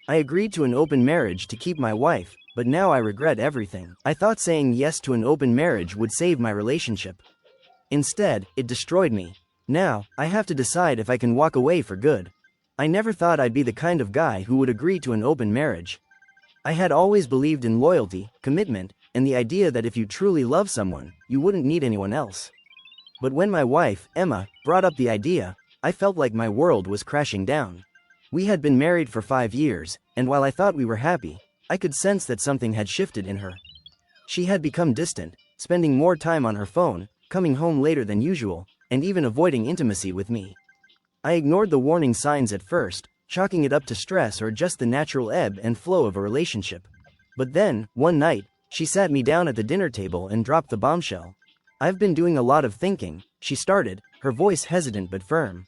I agreed to an open marriage to keep my wife, but now I regret everything. I thought saying yes to an open marriage would save my relationship. Instead, it destroyed me. Now, I have to decide if I can walk away for good. I never thought I'd be the kind of guy who would agree to an open marriage. I had always believed in loyalty, commitment, and the idea that if you truly love someone, you wouldn't need anyone else. But when my wife, Emma, brought up the idea, I felt like my world was crashing down. We had been married for 5 years, and while I thought we were happy, I could sense that something had shifted in her. She had become distant, spending more time on her phone, coming home later than usual, and even avoiding intimacy with me. I ignored the warning signs at first, chalking it up to stress or just the natural ebb and flow of a relationship. But then, one night, she sat me down at the dinner table and dropped the bombshell. "I've been doing a lot of thinking," she started, her voice hesitant but firm.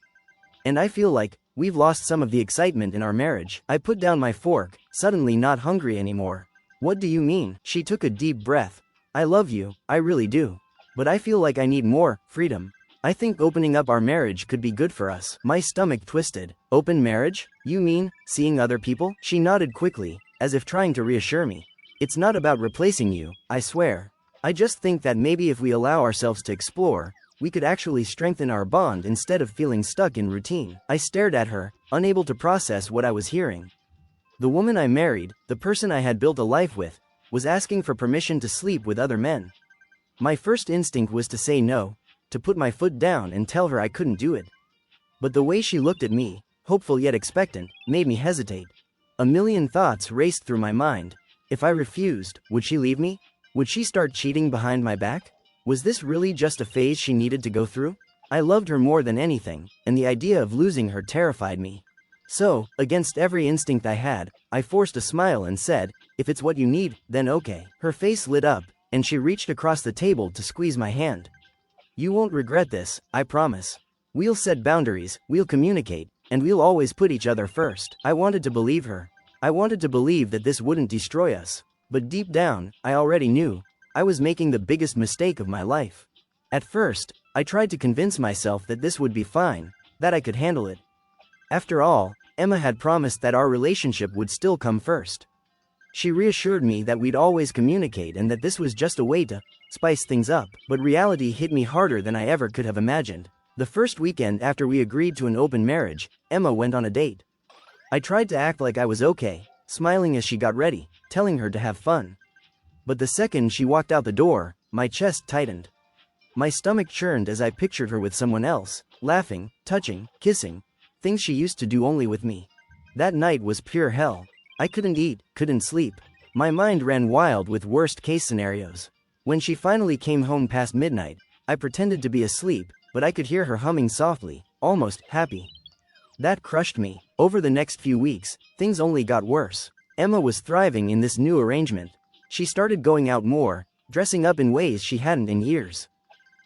"And I feel like we've lost some of the excitement in our marriage." I put down my fork, suddenly not hungry anymore. "What do you mean?" She took a deep breath. "I love you, I really do. But I feel like I need more freedom. I think opening up our marriage could be good for us." My stomach twisted. "Open marriage? You mean seeing other people?" She nodded quickly, as if trying to reassure me. "It's not about replacing you, I swear. I just think that maybe if we allow ourselves to explore, we could actually strengthen our bond instead of feeling stuck in routine." I stared at her, unable to process what I was hearing. The woman I married, the person I had built a life with, was asking for permission to sleep with other men. My first instinct was to say no, to put my foot down and tell her I couldn't do it. But the way she looked at me, hopeful yet expectant, made me hesitate. A million thoughts raced through my mind. If I refused, would she leave me? Would she start cheating behind my back? Was this really just a phase she needed to go through? I loved her more than anything, and the idea of losing her terrified me. So, against every instinct I had, I forced a smile and said, "If it's what you need, then okay." Her face lit up, and she reached across the table to squeeze my hand. "You won't regret this, I promise. We'll set boundaries, we'll communicate, and we'll always put each other first." I wanted to believe her. I wanted to believe that this wouldn't destroy us. But deep down, I already knew I was making the biggest mistake of my life. At first, I tried to convince myself that this would be fine, that I could handle it. After all, Emma had promised that our relationship would still come first. She reassured me that we'd always communicate and that this was just a way to spice things up. But reality hit me harder than I ever could have imagined. The first weekend after we agreed to an open marriage, Emma went on a date. I tried to act like I was okay, smiling as she got ready, telling her to have fun. But the second she walked out the door, my chest tightened. My stomach churned as I pictured her with someone else, laughing, touching, kissing, things she used to do only with me. That night was pure hell. I couldn't eat, couldn't sleep. My mind ran wild with worst-case scenarios. When she finally came home past midnight, I pretended to be asleep, but I could hear her humming softly, almost happy. That crushed me. Over the next few weeks, things only got worse. Emma was thriving in this new arrangement. She started going out more, dressing up in ways she hadn't in years.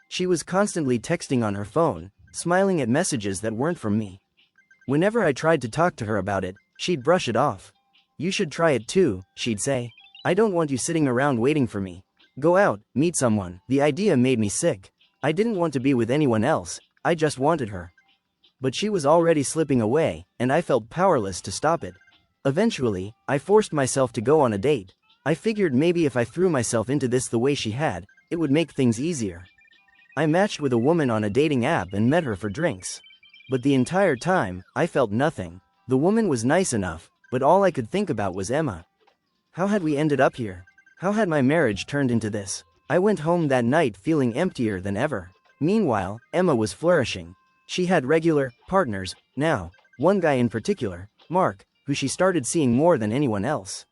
She was constantly texting on her phone, smiling at messages that weren't from me. Whenever I tried to talk to her about it, she'd brush it off. "You should try it too," she'd say. "I don't want you sitting around waiting for me. Go out, meet someone." The idea made me sick. I didn't want to be with anyone else, I just wanted her. But she was already slipping away, and I felt powerless to stop it. Eventually, I forced myself to go on a date. I figured maybe if I threw myself into this the way she had, it would make things easier. I matched with a woman on a dating app and met her for drinks. But the entire time, I felt nothing. The woman was nice enough, but all I could think about was Emma. How had we ended up here? How had my marriage turned into this? I went home that night feeling emptier than ever. Meanwhile, Emma was flourishing. She had regular partners now, one guy in particular, Mark, who she started seeing more than anyone else.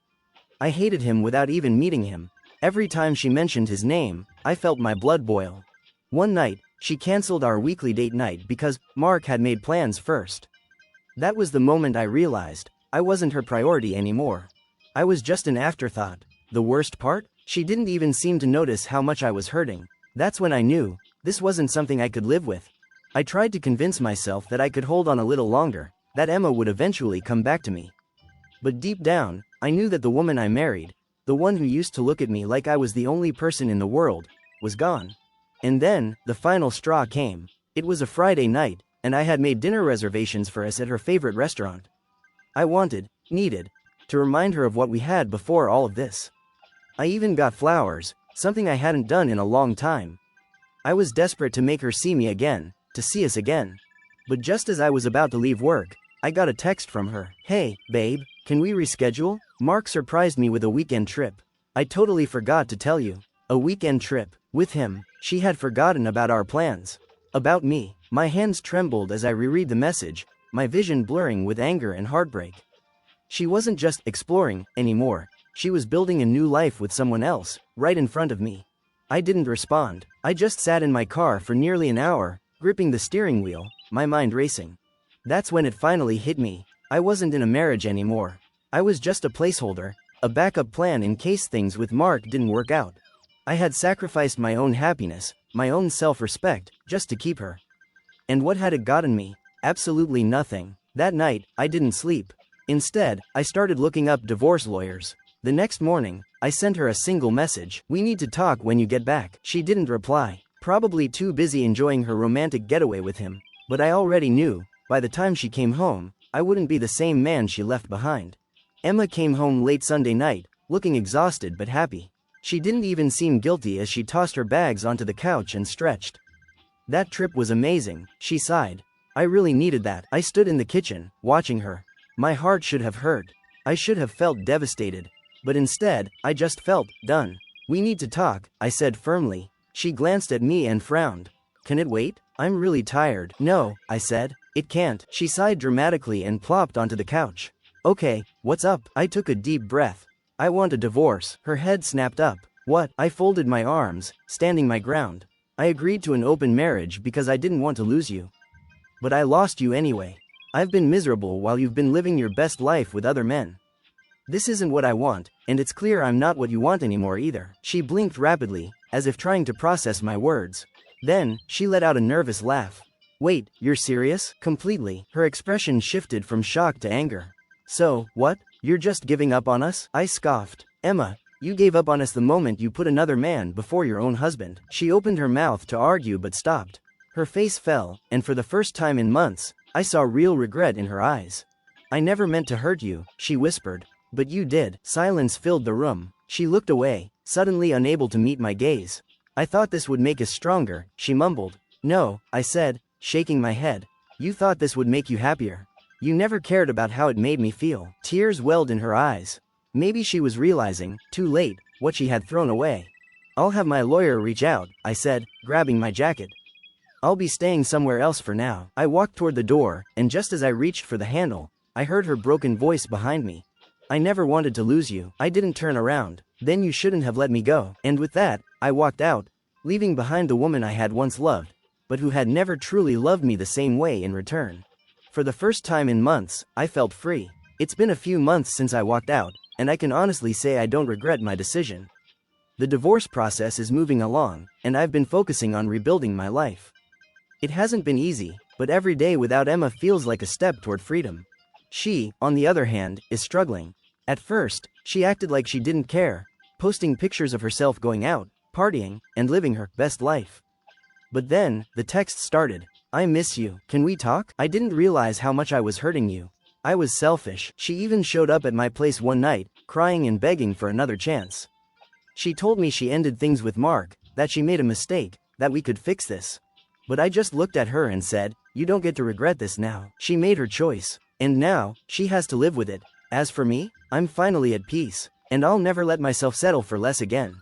I hated him without even meeting him. Every time she mentioned his name, I felt my blood boil. One night, she canceled our weekly date night because Mark had made plans first. That was the moment I realized I wasn't her priority anymore. I was just an afterthought. The worst part? She didn't even seem to notice how much I was hurting. That's when I knew this wasn't something I could live with. I tried to convince myself that I could hold on a little longer, that Emma would eventually come back to me. But deep down, I knew that the woman I married, the one who used to look at me like I was the only person in the world, was gone. And then, the final straw came. It was a Friday night, and I had made dinner reservations for us at her favorite restaurant. I wanted, needed, to remind her of what we had before all of this. I even got flowers, something I hadn't done in a long time. I was desperate to make her see me again, to see us again. But just as I was about to leave work, I got a text from her. "Hey, babe, can we reschedule?" Mark surprised me with a weekend trip. I totally forgot to tell you. A weekend trip. With him. She had forgotten about our plans. About me. My hands trembled as I reread the message, my vision blurring with anger and heartbreak. She wasn't just exploring anymore. She was building a new life with someone else, right in front of me. I didn't respond. I just sat in my car for nearly an hour, gripping the steering wheel, my mind racing. That's when it finally hit me. I wasn't in a marriage anymore. I was just a placeholder, a backup plan in case things with Mark didn't work out. I had sacrificed my own happiness, my own self-respect, just to keep her. And what had it gotten me? Absolutely nothing. That night, I didn't sleep. Instead, I started looking up divorce lawyers. The next morning, I sent her a single message. "We need to talk when you get back." She didn't reply, probably too busy enjoying her romantic getaway with him. But I already knew, by the time she came home, I wouldn't be the same man she left behind. Emma came home late Sunday night, looking exhausted but happy. She didn't even seem guilty as she tossed her bags onto the couch and stretched. "That trip was amazing," she sighed. "I really needed that." I stood in the kitchen, watching her. My heart should have hurt. I should have felt devastated. But instead, I just felt done. "We need to talk," I said firmly. She glanced at me and frowned. "Can it wait? I'm really tired." "No," I said. "It can't." She sighed dramatically and plopped onto the couch. "Okay, what's up?" I took a deep breath. "I want a divorce." Her head snapped up. "What?" I folded my arms, standing my ground. "I agreed to an open marriage because I didn't want to lose you. But I lost you anyway. I've been miserable while you've been living your best life with other men. This isn't what I want, and it's clear I'm not what you want anymore either." She blinked rapidly, as if trying to process my words. Then, she let out a nervous laugh. "Wait, you're serious?" Completely. Her expression shifted from shock to anger. "So, what? You're just giving up on us?" I scoffed. "Emma, you gave up on us the moment you put another man before your own husband." She opened her mouth to argue but stopped. Her face fell, and for the first time in months, I saw real regret in her eyes. "I never meant to hurt you," she whispered. "But you did." Silence filled the room. She looked away, suddenly unable to meet my gaze. "I thought this would make us stronger," she mumbled. "No," I said, shaking my head. "You thought this would make you happier. You never cared about how it made me feel." Tears welled in her eyes. Maybe she was realizing, too late, what she had thrown away. "I'll have my lawyer reach out," I said, grabbing my jacket. "I'll be staying somewhere else for now." I walked toward the door, and just as I reached for the handle, I heard her broken voice behind me. "I never wanted to lose you." I didn't turn around. "Then you shouldn't have let me go." And with that, I walked out, leaving behind the woman I had once loved, but who had never truly loved me the same way in return. For the first time in months, I felt free. It's been a few months since I walked out, and I can honestly say I don't regret my decision. The divorce process is moving along, and I've been focusing on rebuilding my life. It hasn't been easy, but every day without Emma feels like a step toward freedom. She, on the other hand, is struggling. At first, she acted like she didn't care, posting pictures of herself going out, partying, and living her best life. But then, the texts started. "I miss you. Can we talk? I didn't realize how much I was hurting you. I was selfish." She even showed up at my place one night, crying and begging for another chance. She told me she ended things with Mark, that she made a mistake, that we could fix this. But I just looked at her and said, "You don't get to regret this now." She made her choice, and now, she has to live with it. As for me, I'm finally at peace, and I'll never let myself settle for less again.